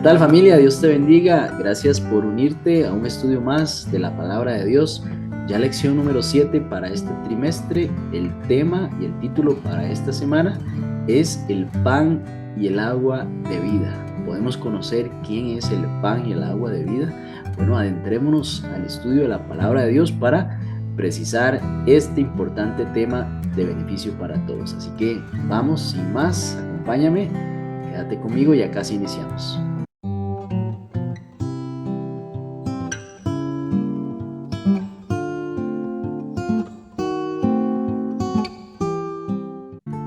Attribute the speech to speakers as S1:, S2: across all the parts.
S1: tal, familia? Dios te bendiga. Gracias por unirte a un estudio más de la palabra de Dios. Ya lección número 7 para este trimestre. El tema y el título para esta semana es el pan y el agua de vida. ¿Podemos conocer quién es el pan y el agua de vida? Bueno, adentrémonos al estudio de la palabra de Dios para precisar este importante tema de beneficio para todos. Así que vamos, sin más, acompáñame, quédate conmigo y acá sí iniciamos.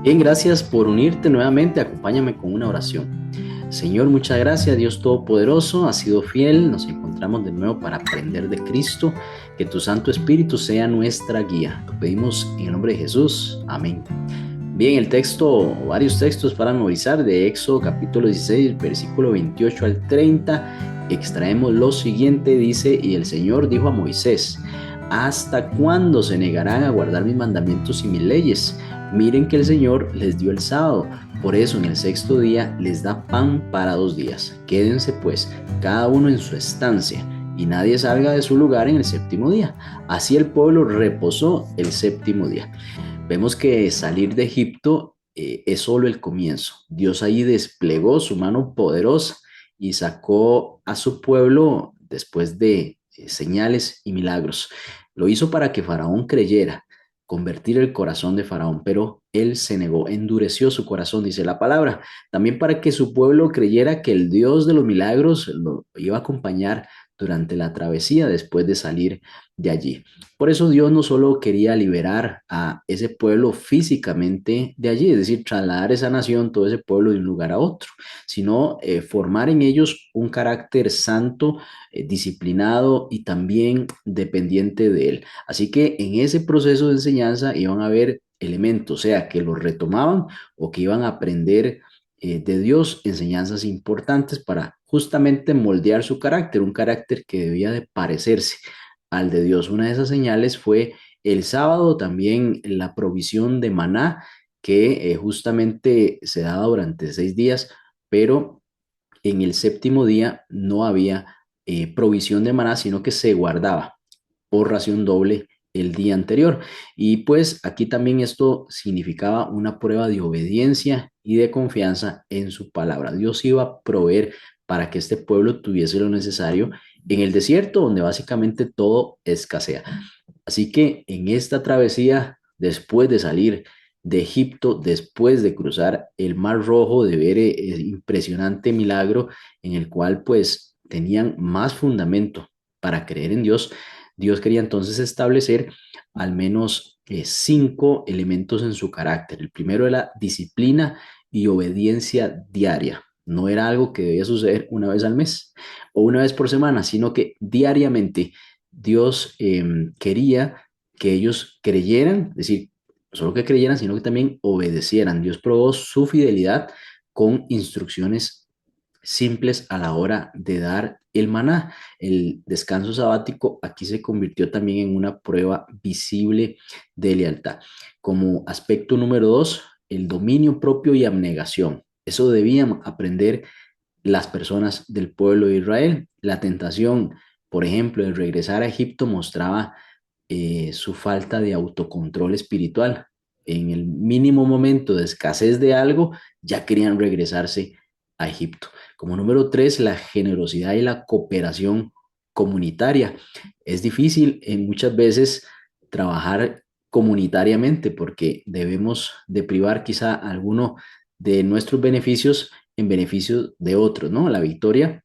S1: Bien, gracias por unirte nuevamente. Acompáñame con una oración. Señor, muchas gracias, Dios Todopoderoso, has sido fiel. Nos encontramos de nuevo para aprender de Cristo. Que tu Santo Espíritu sea nuestra guía. Lo pedimos en el nombre de Jesús. Amén. Bien, el texto, o varios textos para memorizar de Éxodo capítulo 16, versículo 28 al 30. Extraemos lo siguiente, dice: y el Señor dijo a Moisés: ¿hasta cuándo se negarán a guardar mis mandamientos y mis leyes? Miren que el Señor les dio el sábado, por eso en el sexto día les da pan para 2 días. Quédense pues cada uno en su estancia, y nadie salga de su lugar en el séptimo día. Así el pueblo reposó el séptimo día. Vemos que salir de Egipto es solo el comienzo. Dios ahí desplegó su mano poderosa y sacó a su pueblo después de señales y milagros. Lo hizo para que Faraón creyera, convertir el corazón de Faraón, pero él se negó, endureció su corazón, dice la palabra. También para que su pueblo creyera que el Dios de los milagros lo iba a acompañar durante la travesía después de salir de allí. Por eso Dios no solo quería liberar a ese pueblo físicamente de allí, es decir, trasladar esa nación, todo ese pueblo de un lugar a otro, sino formar en ellos un carácter santo, disciplinado y también dependiente de él. Así que en ese proceso de enseñanza iban a haber elementos, sea que los retomaban o que iban a aprender de Dios enseñanzas importantes para justamente moldear su carácter, un carácter que debía de parecerse al de Dios. Una de esas señales fue el sábado, también la provisión de maná, que justamente se daba durante 6 días, pero en el séptimo día no había provisión de maná, sino que se guardaba por ración doble el día anterior. Y pues aquí también esto significaba una prueba de obediencia y de confianza en su palabra. Dios iba a proveer para que este pueblo tuviese lo necesario en el desierto, donde básicamente todo escasea. Así que en esta travesía, después de salir de Egipto, después de cruzar el Mar Rojo, de ver el impresionante milagro en el cual pues tenían más fundamento para creer en Dios, Dios quería entonces establecer al menos 5 elementos en su carácter. El primero era disciplina y obediencia diaria. No era algo que debía suceder una vez al mes o una vez por semana, sino que diariamente Dios quería que ellos creyeran, es decir, no solo que creyeran, sino que también obedecieran. Dios probó su fidelidad con instrucciones simples a la hora de dar el maná. El descanso sabático aquí se convirtió también en una prueba visible de lealtad. Como aspecto número 2, el dominio propio y abnegación. Eso debían aprender las personas del pueblo de Israel. La tentación, por ejemplo, de regresar a Egipto mostraba su falta de autocontrol espiritual. En el mínimo momento de escasez de algo, ya querían regresarse a Egipto. Como número 3, la generosidad y la cooperación comunitaria. Es difícil muchas veces trabajar comunitariamente porque debemos de privar quizá alguno de nuestros beneficios en beneficio de otros, ¿no? La victoria,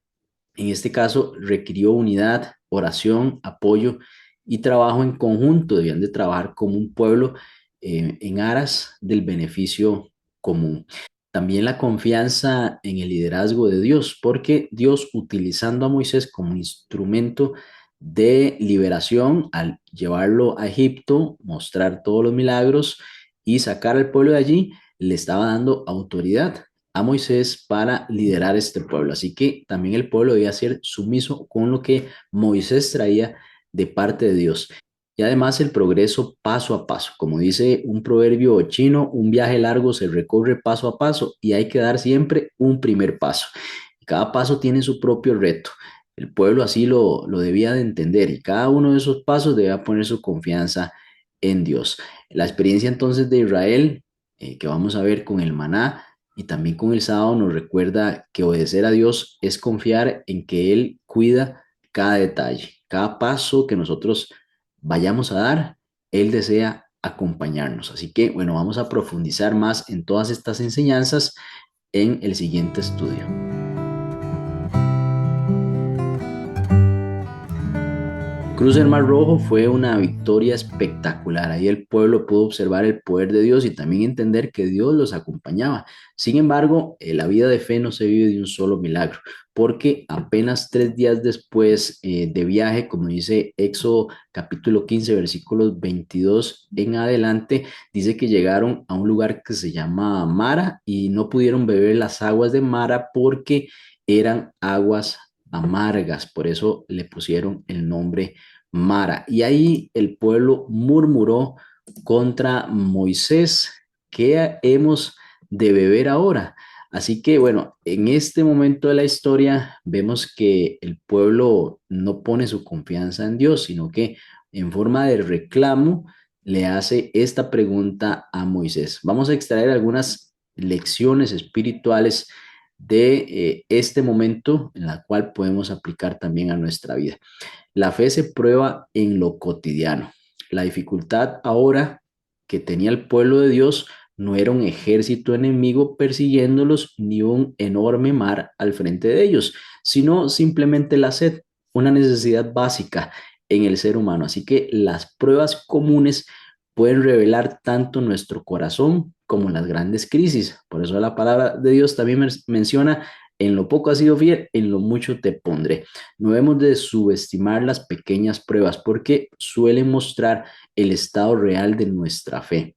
S1: en este caso, requirió unidad, oración, apoyo y trabajo en conjunto. Debían de trabajar como un pueblo en aras del beneficio común. También la confianza en el liderazgo de Dios, porque Dios, utilizando a Moisés como instrumento de liberación al llevarlo a Egipto, mostrar todos los milagros y sacar al pueblo de allí, le estaba dando autoridad a Moisés para liderar este pueblo. Así que también el pueblo debía ser sumiso con lo que Moisés traía de parte de Dios. Y además el progreso paso a paso. Como dice un proverbio chino, un viaje largo se recorre paso a paso y hay que dar siempre un primer paso. Cada paso tiene su propio reto. El pueblo así lo debía de entender y cada uno de esos pasos debía poner su confianza en Dios. La experiencia entonces de Israel, que vamos a ver con el maná y también con el sábado, nos recuerda que obedecer a Dios es confiar en que Él cuida cada detalle, cada paso que nosotros vayamos a dar, Él desea acompañarnos. Así que, bueno, vamos a profundizar más en todas estas enseñanzas en el siguiente estudio. Cruz del Mar Rojo fue una victoria espectacular. Ahí el pueblo pudo observar el poder de Dios y también entender que Dios los acompañaba. Sin embargo, la vida de fe no se vive de un solo milagro, porque apenas 3 días después de viaje, como dice Éxodo capítulo 15, versículos 22 en adelante, dice que llegaron a un lugar que se llama Mara y no pudieron beber las aguas de Mara porque eran aguas amargas, por eso le pusieron el nombre Mara. Y ahí el pueblo murmuró contra Moisés, ¿qué hemos de beber ahora? Así que bueno, en este momento de la historia vemos que el pueblo no pone su confianza en Dios, sino que en forma de reclamo le hace esta pregunta a Moisés. Vamos a extraer algunas lecciones espirituales de este momento en la cual podemos aplicar también a nuestra vida. La fe se prueba en lo cotidiano. La dificultad ahora que tenía el pueblo de Dios no era un ejército enemigo persiguiéndolos ni un enorme mar al frente de ellos, sino simplemente la sed, una necesidad básica en el ser humano. Así que las pruebas comunes pueden revelar tanto nuestro corazón como las grandes crisis. Por eso la palabra de Dios también menciona, en lo poco has sido fiel, en lo mucho te pondré. No debemos de subestimar las pequeñas pruebas porque suelen mostrar el estado real de nuestra fe.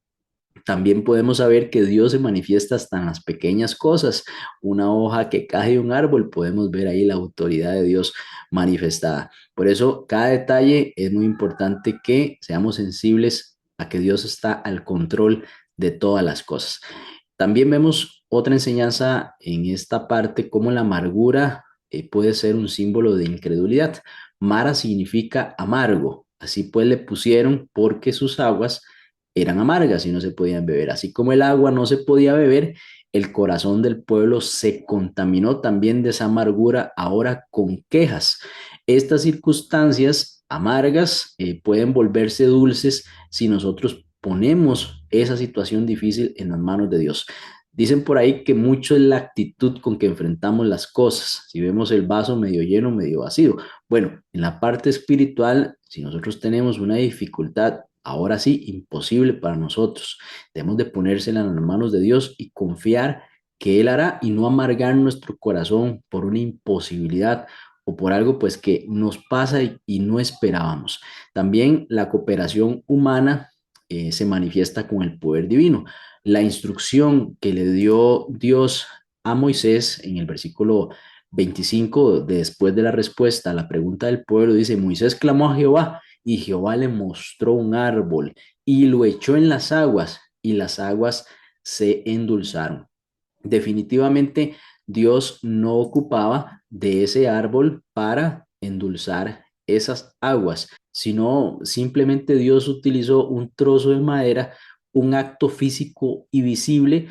S1: También podemos saber que Dios se manifiesta hasta en las pequeñas cosas. Una hoja que cae de un árbol, podemos ver ahí la autoridad de Dios manifestada. Por eso, cada detalle es muy importante que seamos sensibles a que Dios está al control de todas las cosas. También vemos otra enseñanza en esta parte, como la amargura puede ser un símbolo de incredulidad. Mara significa amargo, así pues le pusieron porque sus aguas eran amargas y no se podían beber. Así como el agua no se podía beber, el corazón del pueblo se contaminó también de esa amargura, ahora con quejas. Estas circunstancias amargas pueden volverse dulces si nosotros ponemos esa situación difícil en las manos de Dios. Dicen por ahí que mucho es la actitud con que enfrentamos las cosas. Si vemos el vaso medio lleno, medio vacío. Bueno, en la parte espiritual, si nosotros tenemos una dificultad, ahora sí, imposible para nosotros, debemos de ponérsela en las manos de Dios y confiar que Él hará y no amargar nuestro corazón por una imposibilidad o por algo pues que nos pasa y no esperábamos. También la cooperación humana se manifiesta con el poder divino. La instrucción que le dio Dios a Moisés en el versículo 25, después de la respuesta a la pregunta del pueblo, dice, Moisés clamó a Jehová y Jehová le mostró un árbol y lo echó en las aguas y las aguas se endulzaron. Definitivamente Dios no ocupaba de ese árbol para endulzar esas aguas, sino simplemente Dios utilizó un trozo de madera, un acto físico y visible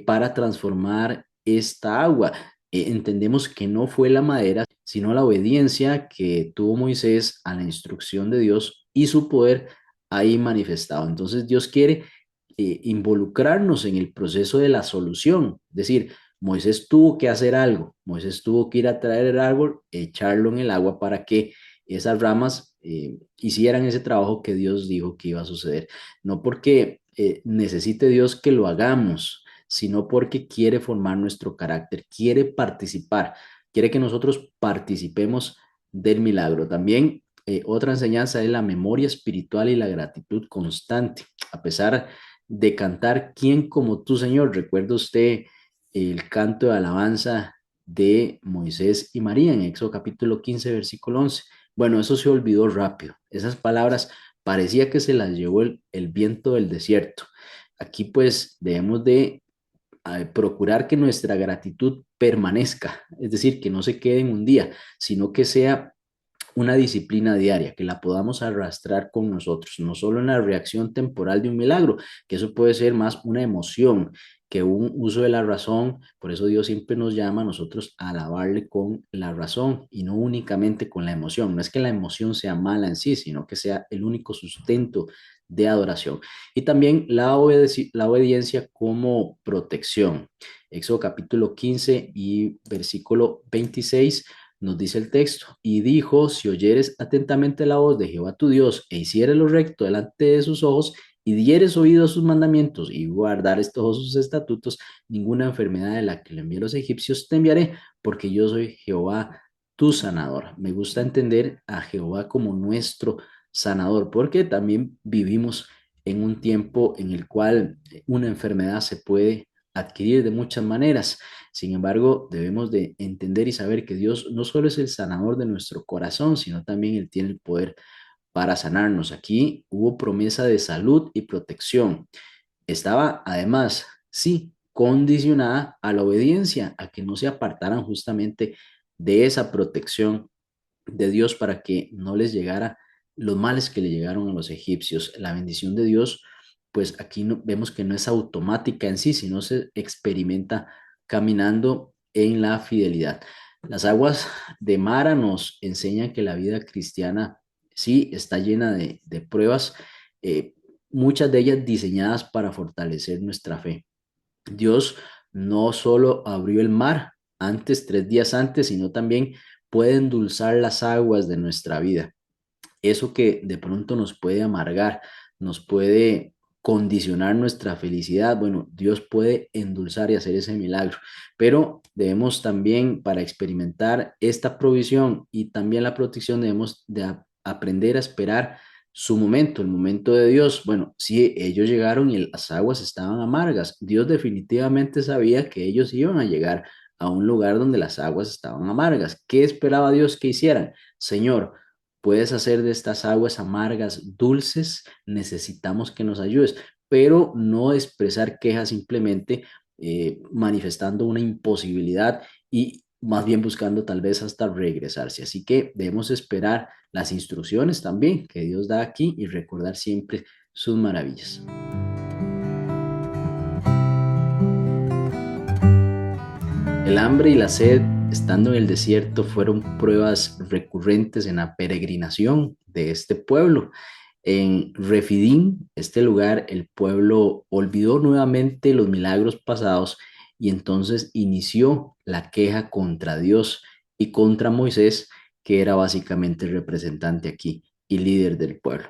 S1: para transformar esta agua. Entendemos que no fue la madera, sino la obediencia que tuvo Moisés a la instrucción de Dios y su poder ahí manifestado. Entonces Dios quiere involucrarnos en el proceso de la solución. Es decir, Moisés tuvo que hacer algo, Moisés tuvo que ir a traer el árbol, echarlo en el agua para que esas ramas hicieran ese trabajo que Dios dijo que iba a suceder. No porque necesite Dios que lo hagamos, sino porque quiere formar nuestro carácter, quiere participar, quiere que nosotros participemos del milagro. También otra enseñanza es la memoria espiritual y la gratitud constante. A pesar de cantar ¿Quién como tú, Señor? ¿Recuerda usted el canto de alabanza de Moisés y María en Éxodo capítulo 15, versículo 11? Bueno, eso se olvidó rápido. Esas palabras parecía que se las llevó el viento del desierto. Aquí pues debemos de procurar que nuestra gratitud permanezca, es decir, que no se quede en un día, sino que sea una disciplina diaria, que la podamos arrastrar con nosotros, no solo en la reacción temporal de un milagro, que eso puede ser más una emoción que un uso de la razón. Por eso Dios siempre nos llama a nosotros a alabarle con la razón y no únicamente con la emoción. No es que la emoción sea mala en sí, sino que sea el único sustento de adoración. Y también la obediencia como protección. Éxodo capítulo 15 y versículo 26 nos dice el texto: y dijo, si oyeres atentamente la voz de Jehová tu Dios, e hicieres lo recto delante de sus ojos, y dieres oído a sus mandamientos, y guardares todos sus estatutos, ninguna enfermedad de la que le envié a los egipcios te enviaré, porque yo soy Jehová tu sanador. Me gusta entender a Jehová como nuestro sanador, porque también vivimos en un tiempo en el cual una enfermedad se puede adquirir de muchas maneras. Sin embargo, debemos de entender y saber que Dios no solo es el sanador de nuestro corazón, sino también Él tiene el poder para sanarnos. Aquí hubo promesa de salud y protección. Estaba además, sí, condicionada a la obediencia, a que no se apartaran justamente de esa protección de Dios para que no les llegara los males que le llegaron a los egipcios. La bendición de Dios, pues aquí vemos que no es automática en sí, sino se experimenta caminando en la fidelidad. Las aguas de Mara nos enseñan que la vida cristiana sí está llena de pruebas, eh, muchas de ellas diseñadas para fortalecer nuestra fe. Dios no solo abrió el mar antes, 3 días antes, sino también puede endulzar las aguas de nuestra vida. Eso que de pronto nos puede amargar, nos puede condicionar nuestra felicidad, bueno, Dios puede endulzar y hacer ese milagro, pero debemos también, para experimentar esta provisión y también la protección, debemos de aprender a esperar su momento, el momento de Dios. Bueno, si ellos llegaron y las aguas estaban amargas, Dios definitivamente sabía que ellos iban a llegar a un lugar donde las aguas estaban amargas. ¿Qué esperaba Dios que hicieran? Señor, puedes hacer de estas aguas amargas dulces, necesitamos que nos ayudes, pero no expresar quejas simplemente, manifestando una imposibilidad y más bien buscando tal vez hasta regresarse. Así que debemos esperar las instrucciones también que Dios da aquí y recordar siempre sus maravillas. El hambre y la sed, estando en el desierto, fueron pruebas recurrentes en la peregrinación de este pueblo. En Refidim, este lugar, el pueblo olvidó nuevamente los milagros pasados y entonces inició la queja contra Dios y contra Moisés, que era básicamente el representante aquí y líder del pueblo.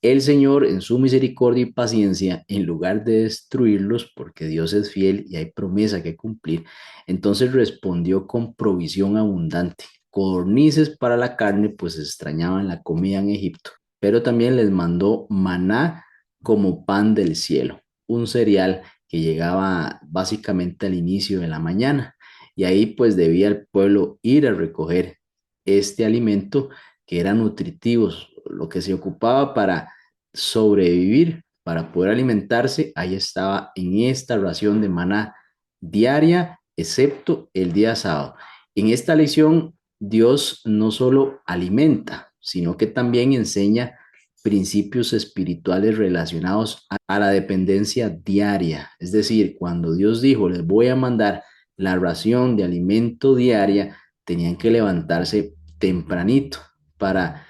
S1: El Señor, en su misericordia y paciencia, en lugar de destruirlos, porque Dios es fiel y hay promesa que cumplir, entonces respondió con provisión abundante, codornices para la carne, pues extrañaban la comida en Egipto, pero también les mandó maná como pan del cielo, un cereal que llegaba básicamente al inicio de la mañana, y ahí pues debía el pueblo ir a recoger este alimento que era nutritivo, lo que se ocupaba para sobrevivir, para poder alimentarse. Ahí estaba en esta ración de maná diaria, excepto el día sábado. En esta lección, Dios no solo alimenta, sino que también enseña principios espirituales relacionados a la dependencia diaria. Es decir, cuando Dios dijo, les voy a mandar la ración de alimento diaria, tenían que levantarse tempranito para,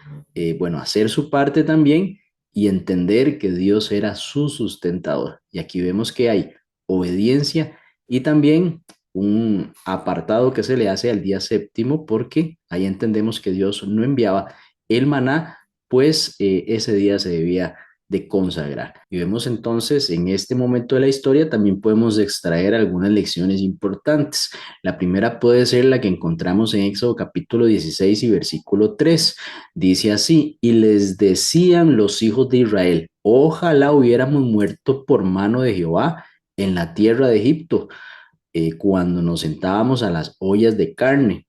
S1: bueno, hacer su parte también y entender que Dios era su sustentador. Y aquí vemos que hay obediencia y también un apartado que se le hace al día séptimo, porque ahí entendemos que Dios no enviaba el maná, pues ese día se debía de consagrar. Y vemos entonces en este momento de la historia también podemos extraer algunas lecciones importantes. La primera puede ser la que encontramos en Éxodo capítulo 16 y versículo 3. Dice así: y les decían los hijos de Israel, ojalá hubiéramos muerto por mano de Jehová en la tierra de Egipto, cuando nos sentábamos a las ollas de carne,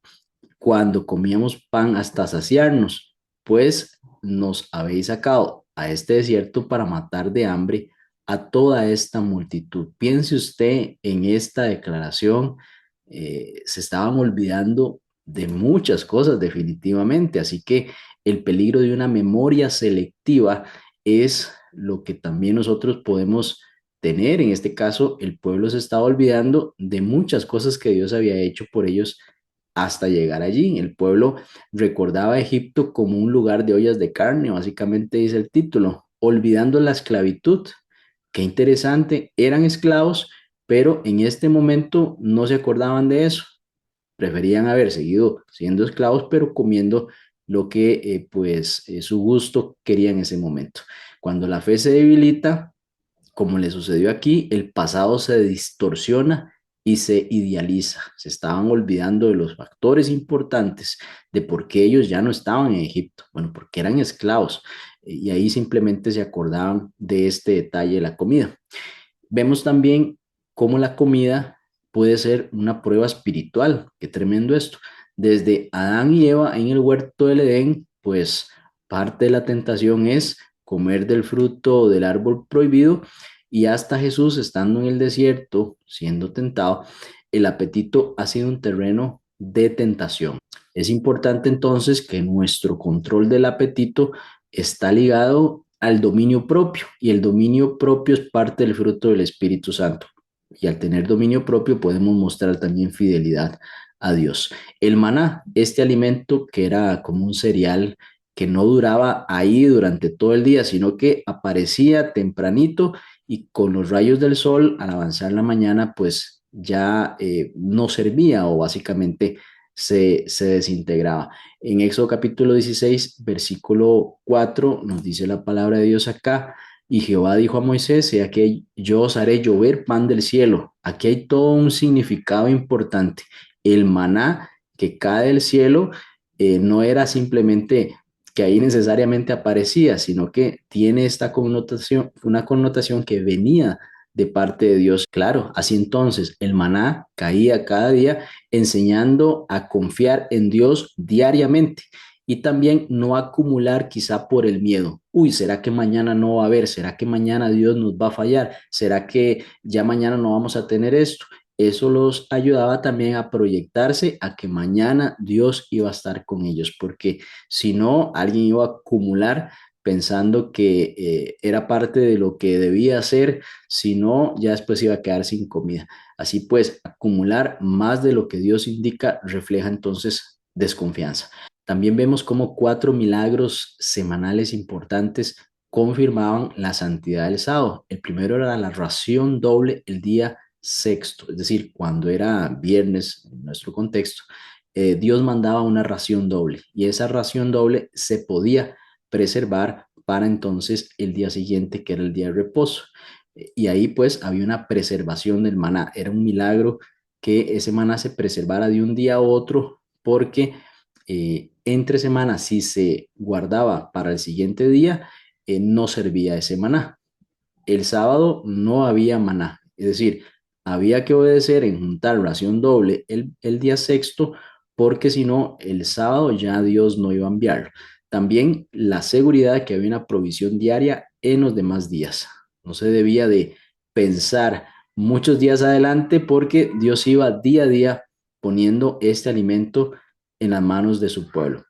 S1: cuando comíamos pan hasta saciarnos, pues nos habéis sacado a este desierto para matar de hambre a toda esta multitud. Piense usted en esta declaración, se estaban olvidando de muchas cosas definitivamente, así que el peligro de una memoria selectiva es lo que también nosotros podemos tener. En este caso, el pueblo se estaba olvidando de muchas cosas que Dios había hecho por ellos hasta llegar allí. El pueblo recordaba a Egipto como un lugar de ollas de carne, básicamente dice el título, olvidando la esclavitud. Qué interesante, eran esclavos, pero en este momento no se acordaban de eso. Preferían haber seguido siendo esclavos, pero comiendo lo que su gusto quería en ese momento. Cuando la fe se debilita, como le sucedió aquí, el pasado se distorsiona y se idealiza. Se estaban olvidando de los factores importantes de por qué ellos ya no estaban en Egipto. Bueno, porque eran esclavos. Y ahí simplemente se acordaban de este detalle de la comida. Vemos también cómo la comida puede ser una prueba espiritual. Qué tremendo esto. Desde Adán y Eva en el huerto del Edén, pues parte de la tentación es comer del fruto del árbol prohibido, y hasta Jesús estando en el desierto, siendo tentado, el apetito ha sido un terreno de tentación. Es importante entonces que nuestro control del apetito está ligado al dominio propio, y el dominio propio es parte del fruto del Espíritu Santo. Y al tener dominio propio podemos mostrar también fidelidad a Dios. El maná, este alimento que era como un cereal que no duraba ahí durante todo el día, sino que aparecía tempranito y con los rayos del sol al avanzar la mañana, pues ya no servía o básicamente se desintegraba. En Éxodo capítulo 16, versículo 4, nos dice la palabra de Dios acá, y Jehová dijo a Moisés, he aquí yo os haré llover pan del cielo. Aquí hay todo un significado importante. El maná que cae del cielo no era simplemente que ahí necesariamente aparecía, sino que tiene esta connotación, una connotación que venía de parte de Dios. Claro, así entonces el maná caía cada día, enseñando a confiar en Dios diariamente y también no acumular quizá por el miedo. Uy, ¿será que mañana no va a haber? ¿Será que mañana Dios nos va a fallar? ¿Será que ya mañana no vamos a tener esto? Eso los ayudaba también a proyectarse a que mañana Dios iba a estar con ellos, porque si no, alguien iba a acumular pensando que era parte de lo que debía hacer, si no, ya después iba a quedar sin comida. Así pues, acumular más de lo que Dios indica refleja entonces desconfianza. También vemos cómo 4 milagros semanales importantes confirmaban la santidad del sábado. El primero era la ración doble el día sexto, es decir, cuando era viernes en nuestro contexto, Dios mandaba una ración doble, y esa ración doble se podía preservar para entonces el día siguiente, que era el día de reposo. Y ahí pues había una preservación del maná. Era un milagro que ese maná se preservara de un día a otro, porque entre semanas, si se guardaba para el siguiente día, no servía ese maná. El sábado no había maná, es decir, había que obedecer en juntar ración doble el día sexto, porque si no, el sábado ya Dios no iba a enviarlo. También la seguridad de que había una provisión diaria en los demás días. No se debía de pensar muchos días adelante, porque Dios iba día a día poniendo este alimento en las manos de su pueblo.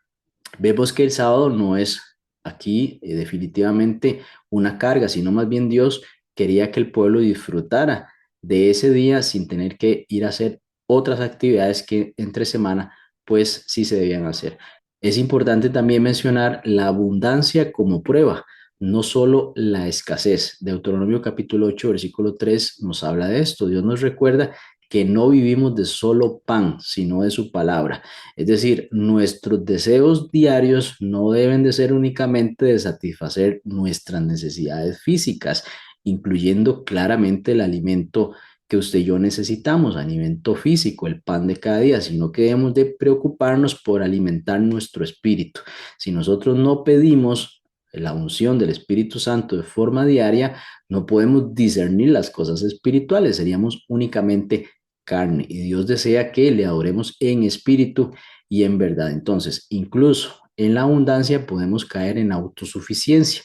S1: Vemos que el sábado no es aquí definitivamente una carga, sino más bien Dios quería que el pueblo disfrutara de ese día sin tener que ir a hacer otras actividades que entre semana pues sí se debían hacer. Es importante también mencionar la abundancia como prueba, no solo la escasez. Deuteronomio capítulo 8 versículo 3 nos habla de esto. Dios nos recuerda que no vivimos de solo pan, sino de su palabra. Es decir, nuestros deseos diarios no deben de ser únicamente de satisfacer nuestras necesidades físicas, incluyendo claramente el alimento que usted y yo necesitamos, alimento físico, el pan de cada día, sino que debemos de preocuparnos por alimentar nuestro espíritu. Si nosotros no pedimos la unción del Espíritu Santo de forma diaria, no podemos discernir las cosas espirituales, seríamos únicamente carne, y Dios desea que le adoremos en espíritu y en verdad. Entonces, incluso en la abundancia podemos caer en autosuficiencia.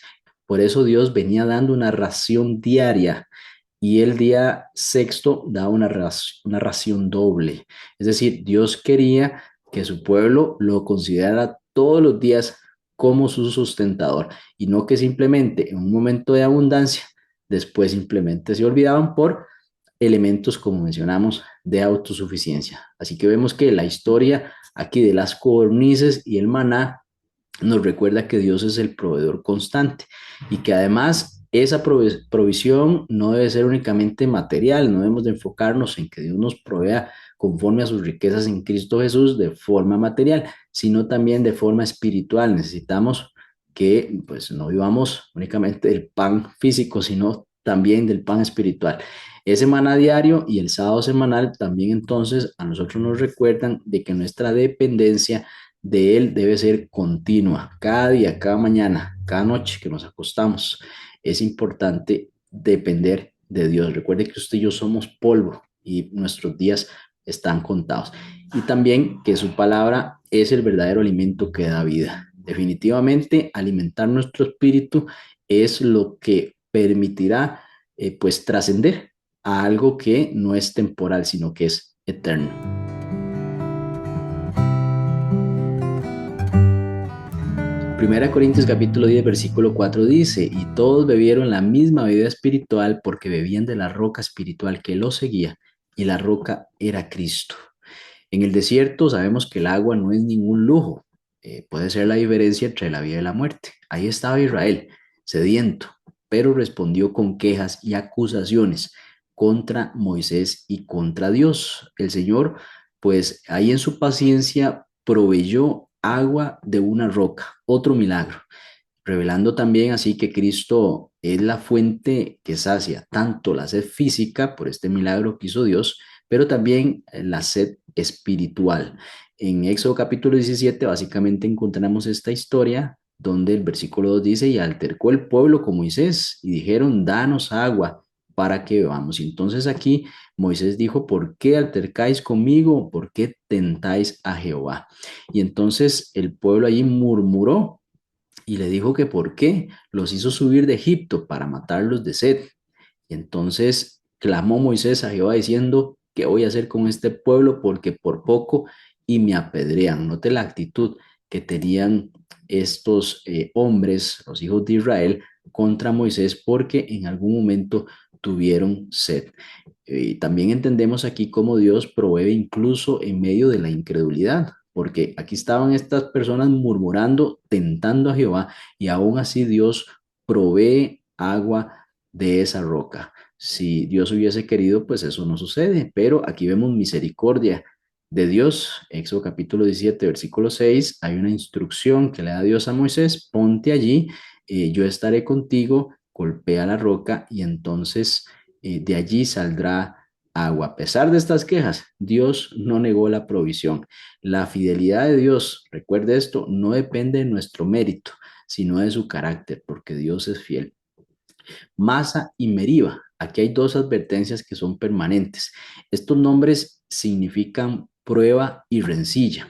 S1: Por eso Dios venía dando una ración diaria y el día sexto da una ración doble. Es decir, Dios quería que su pueblo lo considerara todos los días como su sustentador y no que simplemente en un momento de abundancia, después simplemente se olvidaban por elementos, como mencionamos, de autosuficiencia. Así que vemos que la historia aquí de las codornices y el maná nos recuerda que Dios es el proveedor constante y que además esa provisión no debe ser únicamente material, no debemos de enfocarnos en que Dios nos provea conforme a sus riquezas en Cristo Jesús de forma material, sino también de forma espiritual. Necesitamos que pues no vivamos únicamente del pan físico, sino también del pan espiritual. Ese maná diario y el sábado semanal también entonces a nosotros nos recuerdan de que nuestra dependencia de Él debe ser continua, cada día, cada mañana, cada noche que nos acostamos. Es importante depender de Dios. Recuerde que usted y yo somos polvo y nuestros días están contados. Y también que su palabra es el verdadero alimento que da vida. Definitivamente, alimentar nuestro espíritu es lo que permitirá pues trascender a algo que no es temporal, sino que es eterno. Primera Corintios capítulo 10 versículo 4 dice, y todos bebieron la misma bebida espiritual porque bebían de la roca espiritual que los seguía, y la roca era Cristo. En el desierto sabemos que el agua no es ningún lujo, puede ser la diferencia entre la vida y la muerte. Ahí estaba Israel, sediento, pero respondió con quejas y acusaciones contra Moisés y contra Dios. El Señor, pues ahí en su paciencia proveyó agua de una roca, otro milagro, revelando también así que Cristo es la fuente que sacia tanto la sed física por este milagro que hizo Dios, pero también la sed espiritual. En Éxodo capítulo 17 básicamente encontramos esta historia donde el versículo 2 dice, y altercó el pueblo con Moisés y dijeron, danos agua para que bebamos. Y entonces aquí Moisés dijo, ¿por qué altercáis conmigo? ¿Por qué tentáis a Jehová? Y entonces el pueblo allí murmuró y le dijo que por qué los hizo subir de Egipto para matarlos de sed. Y entonces clamó Moisés a Jehová diciendo, ¿qué voy a hacer con este pueblo? Porque por poco y me apedrean. Note la actitud que tenían estos hombres, los hijos de Israel, contra Moisés porque en algún momento tuvieron sed. Y también entendemos aquí cómo Dios provee incluso en medio de la incredulidad, porque aquí estaban estas personas murmurando, tentando a Jehová, y aún así Dios provee agua de esa roca. Si Dios hubiese querido, pues eso no sucede, pero aquí vemos misericordia de Dios. Éxodo capítulo 17, versículo 6, hay una instrucción que le da Dios a Moisés, ponte allí, yo estaré contigo, golpea la roca y entonces de allí saldrá agua. A pesar de estas quejas, Dios no negó la provisión. La fidelidad de Dios, recuerde esto, no depende de nuestro mérito, sino de su carácter, porque Dios es fiel. Masa y Meriba. Aquí hay dos advertencias que son permanentes. Estos nombres significan prueba y rencilla.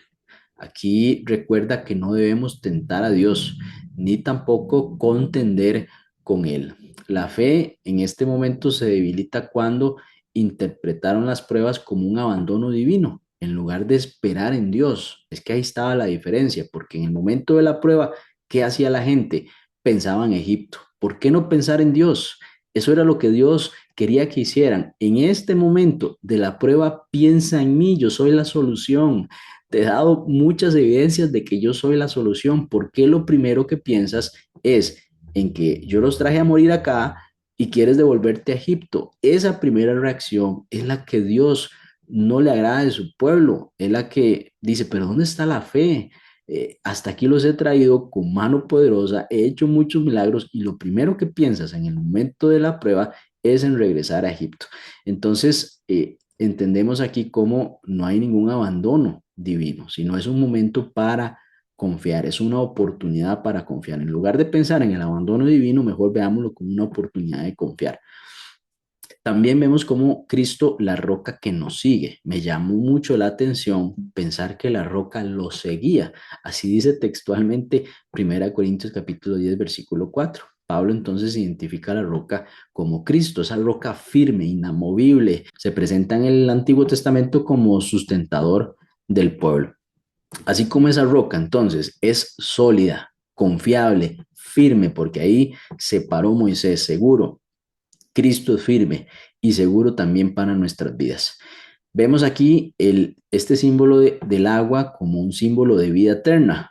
S1: Aquí recuerda que no debemos tentar a Dios, ni tampoco contender con Él. La fe en este momento se debilita cuando interpretaron las pruebas como un abandono divino, en lugar de esperar en Dios. Es que ahí estaba la diferencia, porque en el momento de la prueba, ¿qué hacía la gente? Pensaba en Egipto. ¿Por qué no pensar en Dios? Eso era lo que Dios quería que hicieran. En este momento de la prueba, piensa en mí, yo soy la solución. Te he dado muchas evidencias de que yo soy la solución. ¿Por qué lo primero que piensas es en que yo los traje a morir acá y quieres devolverte a Egipto? Esa primera reacción es la que Dios no le agrada de su pueblo, es la que dice, pero ¿dónde está la fe? Hasta aquí los he traído con mano poderosa, he hecho muchos milagros y lo primero que piensas en el momento de la prueba es en regresar a Egipto. Entonces, entendemos aquí cómo no hay ningún abandono divino, sino es un momento para confiar, es una oportunidad para confiar. En lugar de pensar en el abandono divino, mejor veámoslo como una oportunidad de confiar. También vemos como Cristo, la roca que nos sigue. Me llamó mucho la atención pensar que la roca lo seguía. Así dice textualmente 1 Corintios capítulo 10, versículo 4. Pablo entonces identifica la roca como Cristo, esa roca firme, inamovible. Se presenta en el Antiguo Testamento como sustentador del pueblo. Así como esa roca entonces es sólida, confiable, firme, porque ahí se paró Moisés seguro. Cristo es firme y seguro también para nuestras vidas. Vemos aquí este símbolo del agua como un símbolo de vida eterna.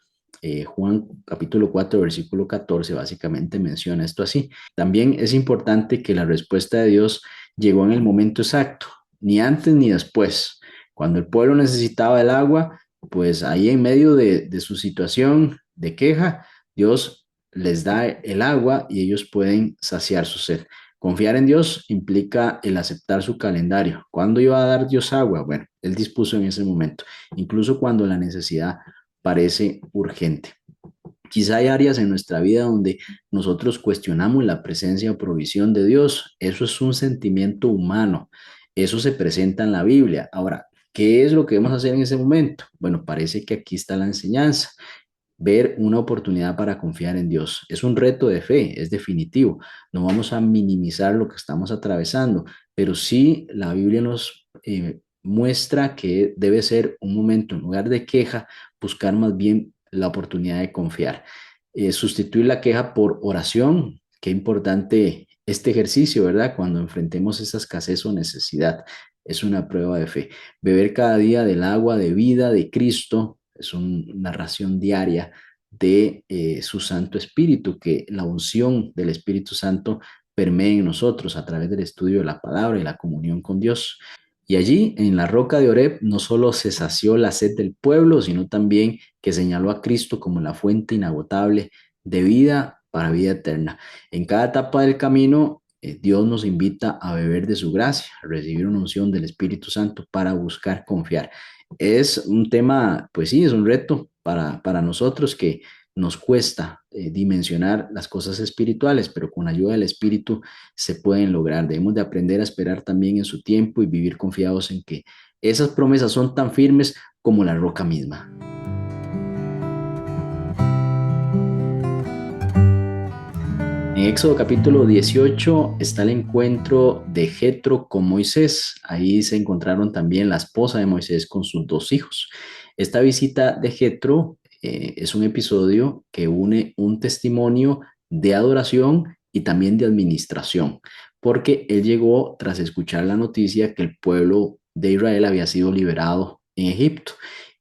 S1: Juan capítulo 4, versículo 14 básicamente menciona esto así. También es importante que la respuesta de Dios llegó en el momento exacto, ni antes ni después. Cuando el pueblo necesitaba el agua, pues ahí en medio de su situación de queja, Dios les da el agua y ellos pueden saciar su sed. Confiar en Dios implica el aceptar su calendario. ¿Cuándo iba a dar Dios agua? Bueno, Él dispuso en ese momento, incluso cuando la necesidad parece urgente. Quizá hay áreas en nuestra vida donde nosotros cuestionamos la presencia o provisión de Dios. Eso es un sentimiento humano. Eso se presenta en la Biblia. Ahora, ¿qué es lo que debemos hacer en ese momento? Bueno, parece que aquí está la enseñanza, ver una oportunidad para confiar en Dios. Es un reto de fe, es definitivo. No vamos a minimizar lo que estamos atravesando, pero sí la Biblia nos muestra que debe ser un momento, en lugar de queja, buscar más bien la oportunidad de confiar. Sustituir la queja por oración. Qué importante este ejercicio, ¿verdad? Cuando enfrentemos esa escasez o necesidad. Es una prueba de fe. Beber cada día del agua de vida de Cristo es una ración diaria de su Santo Espíritu, que la unción del Espíritu Santo permee en nosotros a través del estudio de la palabra y la comunión con Dios. Y allí, en la roca de Oreb, no solo se sació la sed del pueblo, sino también que señaló a Cristo como la fuente inagotable de vida para vida eterna. En cada etapa del camino, Dios nos invita a beber de su gracia, a recibir una unción del Espíritu Santo para buscar confiar. Es un tema, pues sí, es un reto para nosotros que nos cuesta dimensionar las cosas espirituales, pero con ayuda del Espíritu se pueden lograr. Debemos de aprender a esperar también en su tiempo y vivir confiados en que esas promesas son tan firmes como la roca misma. En Éxodo capítulo 18 está el encuentro de Jetro con Moisés. Ahí se encontraron también la esposa de Moisés con sus dos hijos. Esta visita de Jetro es un episodio que une un testimonio de adoración y también de administración, porque él llegó tras escuchar la noticia que el pueblo de Israel había sido liberado en Egipto.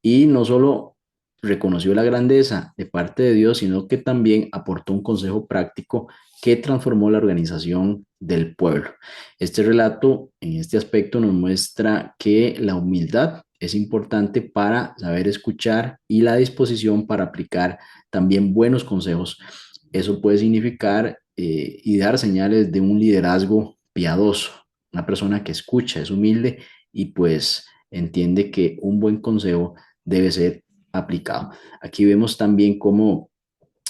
S1: Y no solo reconoció la grandeza de parte de Dios, sino que también aportó un consejo práctico que transformó la organización del pueblo. Este relato, en este aspecto, nos muestra que la humildad es importante para saber escuchar y la disposición para aplicar también buenos consejos. Eso puede significar y dar señales de un liderazgo piadoso, una persona que escucha, es humilde y pues entiende que un buen consejo debe ser aplicado. Aquí vemos también cómo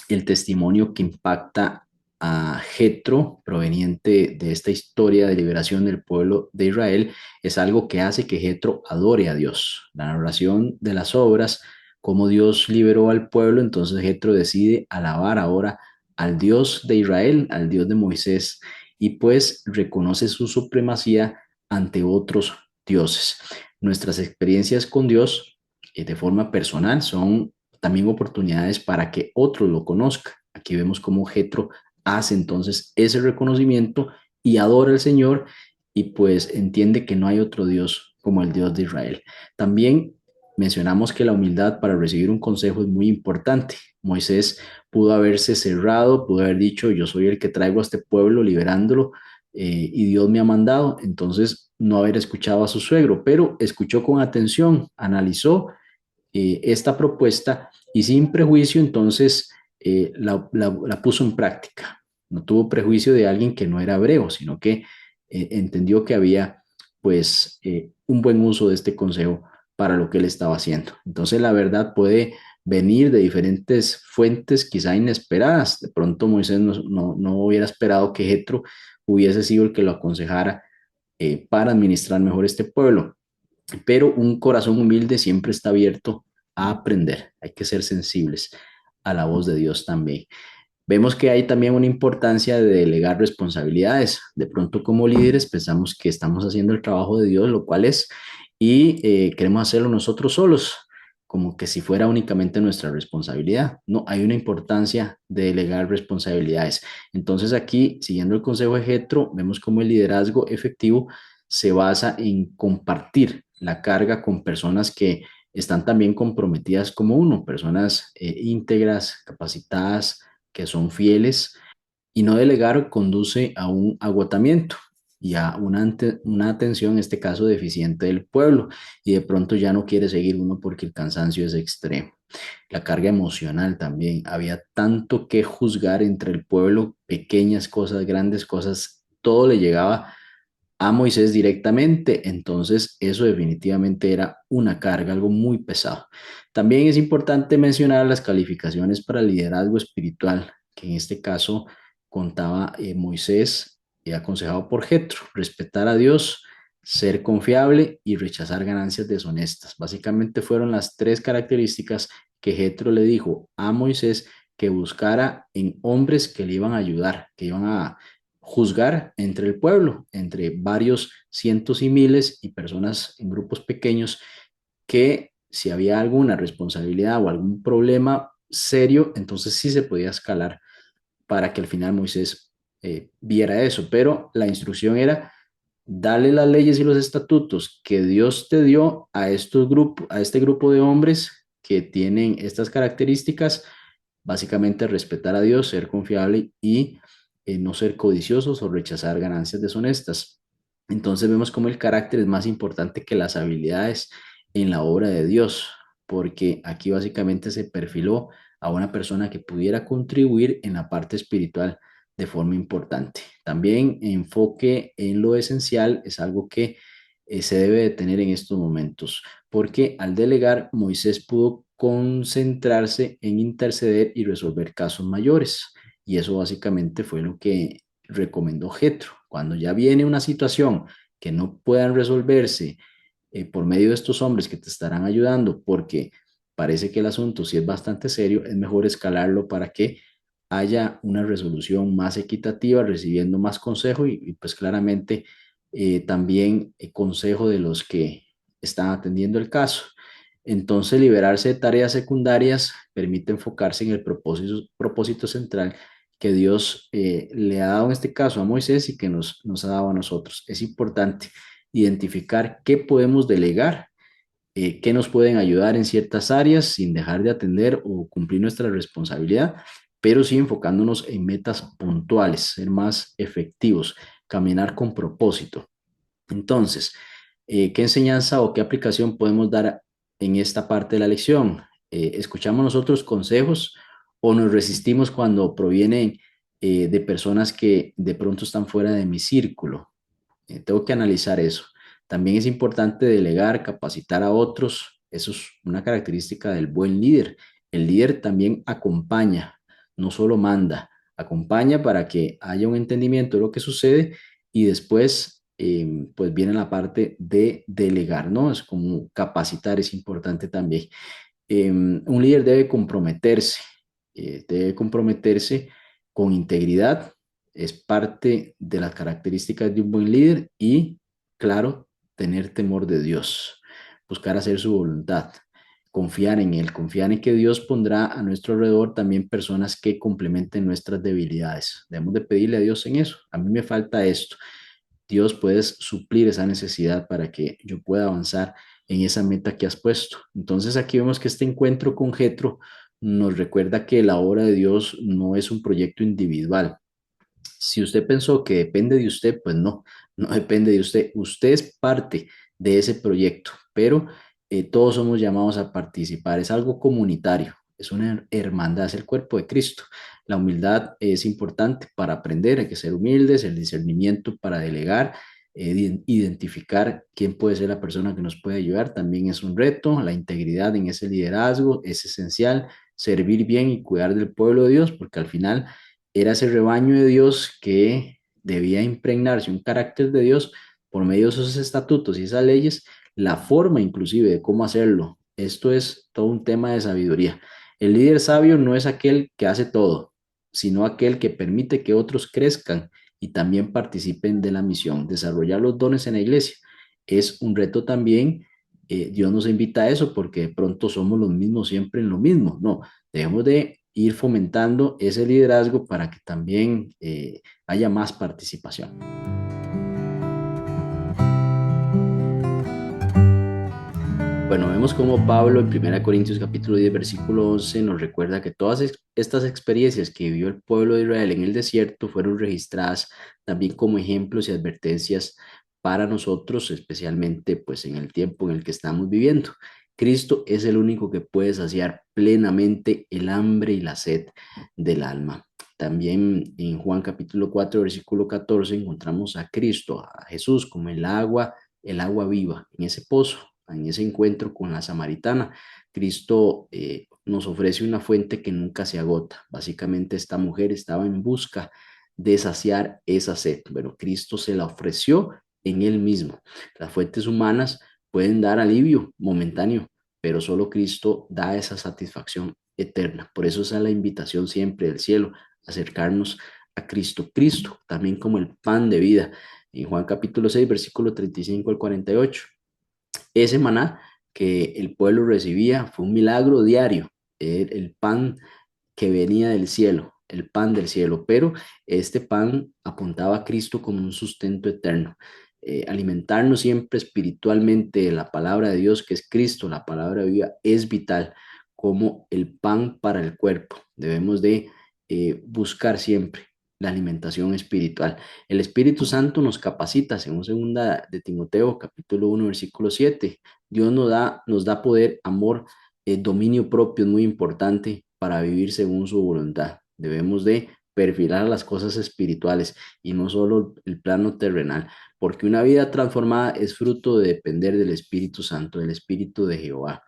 S1: el testimonio que impacta a Jetro, proveniente de esta historia de liberación del pueblo de Israel, es algo que hace que Jetro adore a Dios. La narración de las obras, cómo Dios liberó al pueblo, entonces Jetro decide alabar ahora al Dios de Israel, al Dios de Moisés, y pues reconoce su supremacía ante otros dioses. Nuestras experiencias con Dios de forma personal son también oportunidades para que otros lo conozcan. Aquí vemos cómo Jetro hace entonces ese reconocimiento y adora al Señor y pues entiende que no hay otro Dios como el Dios de Israel. También mencionamos que la humildad para recibir un consejo es muy importante. Moisés pudo haberse cerrado, pudo haber dicho, yo soy el que traigo a este pueblo liberándolo y Dios me ha mandado, entonces no haber escuchado a su suegro, pero escuchó con atención, analizó esta propuesta y sin prejuicio entonces la puso en práctica. No tuvo prejuicio de alguien que no era hebreo, sino que entendió que había pues un buen uso de este consejo para lo que él estaba haciendo. Entonces la verdad puede venir de diferentes fuentes quizá inesperadas. De pronto Moisés no hubiera esperado que Jetro hubiese sido el que lo aconsejara para administrar mejor este pueblo, pero un corazón humilde siempre está abierto a aprender. Hay que ser sensibles a la voz de Dios también. Vemos que hay también una importancia de delegar responsabilidades. De pronto como líderes pensamos que estamos haciendo el trabajo de Dios, lo cual es, y queremos hacerlo nosotros solos, como que si fuera únicamente nuestra responsabilidad. No, hay una importancia de delegar responsabilidades. Entonces aquí, siguiendo el consejo de Jetro, vemos cómo el liderazgo efectivo se basa en compartir la carga con personas que están también comprometidas como uno, personas íntegras, capacitadas, que son fieles, y no delegar conduce a un agotamiento y a una atención, en este caso, deficiente del pueblo, y de pronto ya no quiere seguir uno porque el cansancio es extremo. La carga emocional también, había tanto que juzgar entre el pueblo, pequeñas cosas, grandes cosas, todo le llegaba a Moisés directamente, entonces eso definitivamente era una carga, algo muy pesado. También es importante mencionar las calificaciones para el liderazgo espiritual, que en este caso contaba Moisés, aconsejado por Jetro, respetar a Dios, ser confiable y rechazar ganancias deshonestas. Básicamente fueron las tres características que Jetro le dijo a Moisés que buscara en hombres que le iban a ayudar, que iban a juzgar entre el pueblo, entre varios cientos y miles y personas en grupos pequeños, que si había alguna responsabilidad o algún problema serio, entonces sí se podía escalar para que al final Moisés viera eso. Pero la instrucción era darle las leyes y los estatutos que Dios te dio a estos grupos, a este grupo de hombres que tienen estas características, básicamente respetar a Dios, ser confiable y no ser codiciosos o rechazar ganancias deshonestas. Entonces vemos como el carácter es más importante que las habilidades en la obra de Dios, porque aquí básicamente se perfiló a una persona que pudiera contribuir en la parte espiritual de forma importante. También enfoque en lo esencial es algo que se debe de tener en estos momentos, porque al delegar Moisés pudo concentrarse en interceder y resolver casos mayores. Y eso básicamente fue lo que recomendó Jetro. Cuando ya viene una situación que no puedan resolverse por medio de estos hombres que te estarán ayudando, porque parece que el asunto sí es bastante serio, es mejor escalarlo para que haya una resolución más equitativa, recibiendo más consejo y pues claramente también consejo de los que están atendiendo el caso. Entonces, liberarse de tareas secundarias permite enfocarse en el propósito central que Dios le ha dado en este caso a Moisés y que nos ha dado a nosotros. Es importante identificar qué podemos delegar, qué nos pueden ayudar en ciertas áreas sin dejar de atender o cumplir nuestra responsabilidad, pero sí enfocándonos en metas puntuales, ser más efectivos, caminar con propósito. Entonces, ¿qué enseñanza o qué aplicación podemos dar en esta parte de la lección? ¿Escuchamos nosotros consejos o nos resistimos cuando provienen de personas que de pronto están fuera de mi círculo? Tengo que analizar eso. También es importante delegar, capacitar a otros. Eso es una característica del buen líder. El líder también acompaña, no solo manda, acompaña para que haya un entendimiento de lo que sucede y después pues viene la parte de delegar, ¿no? Es como capacitar, es importante también. Un líder debe comprometerse con integridad, es parte de las características de un buen líder y, claro, tener temor de Dios, buscar hacer su voluntad, confiar en Él, confiar en que Dios pondrá a nuestro alrededor también personas que complementen nuestras debilidades. Debemos de pedirle a Dios en eso. A mí me falta esto. Dios puedes suplir esa necesidad para que yo pueda avanzar en esa meta que has puesto. Entonces aquí vemos que este encuentro con Jetro nos recuerda que la obra de Dios no es un proyecto individual. Si usted pensó que depende de usted, pues no, no depende de usted. Usted es parte de ese proyecto, pero todos somos llamados a participar. Es algo comunitario, es una hermandad, es el cuerpo de Cristo. La humildad es importante para aprender, hay que ser humildes, el discernimiento para delegar, identificar quién puede ser la persona que nos puede ayudar, también es un reto. La integridad en ese liderazgo es esencial, servir bien y cuidar del pueblo de Dios, porque al final era ese rebaño de Dios que debía impregnarse un carácter de Dios por medio de esos estatutos y esas leyes, la forma inclusive de cómo hacerlo. Esto es todo un tema de sabiduría. El líder sabio no es aquel que hace todo, sino aquel que permite que otros crezcan y también participen de la misión. Desarrollar los dones en la iglesia es un reto también. Dios nos invita a eso porque de pronto somos los mismos siempre en lo mismo. No, debemos de ir fomentando ese liderazgo para que también haya más participación. Bueno, vemos cómo Pablo en 1 Corintios capítulo 10 versículo 11 nos recuerda que todas estas experiencias que vivió el pueblo de Israel en el desierto fueron registradas también como ejemplos y advertencias para nosotros, especialmente pues en el tiempo en el que estamos viviendo. Cristo es el único que puede saciar plenamente el hambre y la sed del alma. También en Juan capítulo 4 versículo 14 encontramos a Cristo, a Jesús como el agua viva en ese pozo, en ese encuentro con la samaritana. Cristo nos ofrece una fuente que nunca se agota. Básicamente esta mujer estaba en busca de saciar esa sed, pero Cristo se la ofreció en él mismo. Las fuentes humanas pueden dar alivio momentáneo, pero solo Cristo da esa satisfacción eterna. Por eso es la invitación siempre del cielo, acercarnos a Cristo. Cristo también como el pan de vida. En Juan capítulo 6, versículo 35 al 48. Ese maná que el pueblo recibía fue un milagro diario, el pan que venía del cielo, el pan del cielo, pero este pan apuntaba a Cristo como un sustento eterno. Alimentarnos siempre espiritualmente de la palabra de Dios, que es Cristo, la palabra viva, es vital como el pan para el cuerpo. Debemos de buscar siempre la alimentación espiritual. El Espíritu Santo nos capacita, según segunda de Timoteo, capítulo 1 versículo 7. Dios nos da poder, amor, dominio propio, es muy importante para vivir según su voluntad. Debemos de perfilar las cosas espirituales y no solo el plano terrenal, porque una vida transformada es fruto de depender del Espíritu Santo, del Espíritu de Jehová.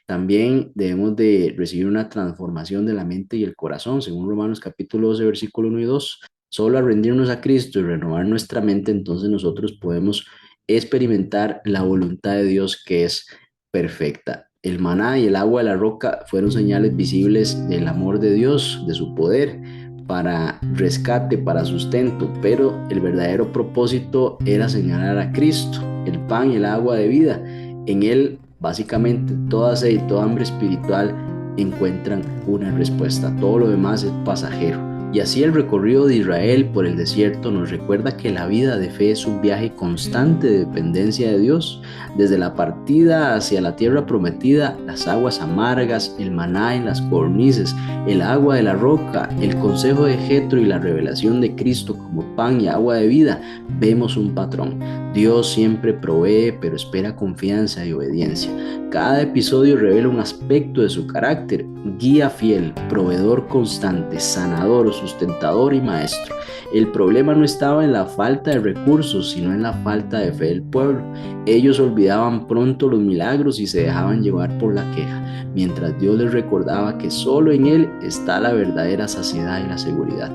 S1: También debemos de recibir una transformación de la mente y el corazón, según Romanos capítulo 12, versículo 1 y 2. Solo al rendirnos a Cristo y renovar nuestra mente, entonces nosotros podemos experimentar la voluntad de Dios que es perfecta. El maná y el agua de la roca fueron señales visibles del amor de Dios, de su poder para rescate, para sustento, pero el verdadero propósito era señalar a Cristo, el pan y el agua de vida. En él, básicamente, toda sed y toda hambre espiritual encuentran una respuesta. Todo lo demás es pasajero. Y así el recorrido de Israel por el desierto nos recuerda que la vida de fe es un viaje constante de dependencia de Dios. Desde la partida hacia la tierra prometida, las aguas amargas, el maná en las codornices, el agua de la roca, el consejo de Jetro y la revelación de Cristo como pan y agua de vida, vemos un patrón. Dios siempre provee, pero espera confianza y obediencia. Cada episodio revela un aspecto de su carácter: guía fiel, proveedor constante, sanador, sustentador y maestro. El problema no estaba en la falta de recursos, sino en la falta de fe del pueblo. Ellos olvidaban pronto los milagros y se dejaban llevar por la queja, mientras Dios les recordaba que solo en Él está la verdadera saciedad y la seguridad.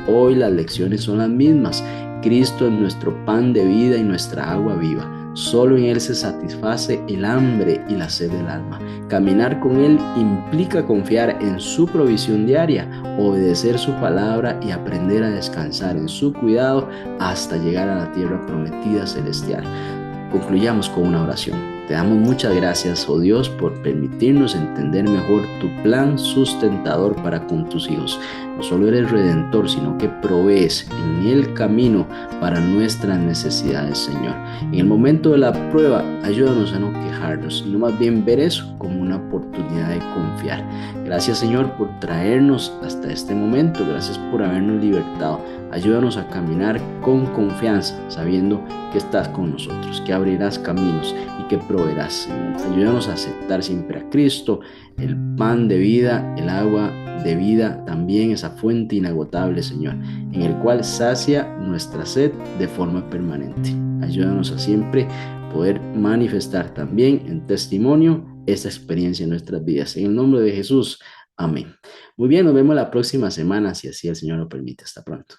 S1: Hoy las lecciones son las mismas. Cristo es nuestro pan de vida y nuestra agua viva. Solo en Él se satisface el hambre y la sed del alma. Caminar con Él implica confiar en su provisión diaria, obedecer su palabra y aprender a descansar en su cuidado hasta llegar a la tierra prometida celestial. Concluyamos con una oración. Te damos muchas gracias, oh Dios, por permitirnos entender mejor tu plan sustentador para con tus hijos. No solo eres redentor, sino que provees en el camino para nuestras necesidades, Señor. En el momento de la prueba, ayúdanos a no quejarnos, sino más bien ver eso como una oportunidad de confiar. Gracias, Señor, por traernos hasta este momento. Gracias por habernos libertado. Ayúdanos a caminar con confianza, sabiendo que estás con nosotros, que abrirás caminos y que proveerás, Señor. Ayúdanos a aceptar siempre a Cristo, el pan de vida, el agua de vida, también esa fuente inagotable, Señor, en el cual sacia nuestra sed de forma permanente. Ayúdanos a siempre poder manifestar también en testimonio esta experiencia en nuestras vidas. En el nombre de Jesús, amén. Muy bien, nos vemos la próxima semana, si así el Señor lo permite. Hasta pronto.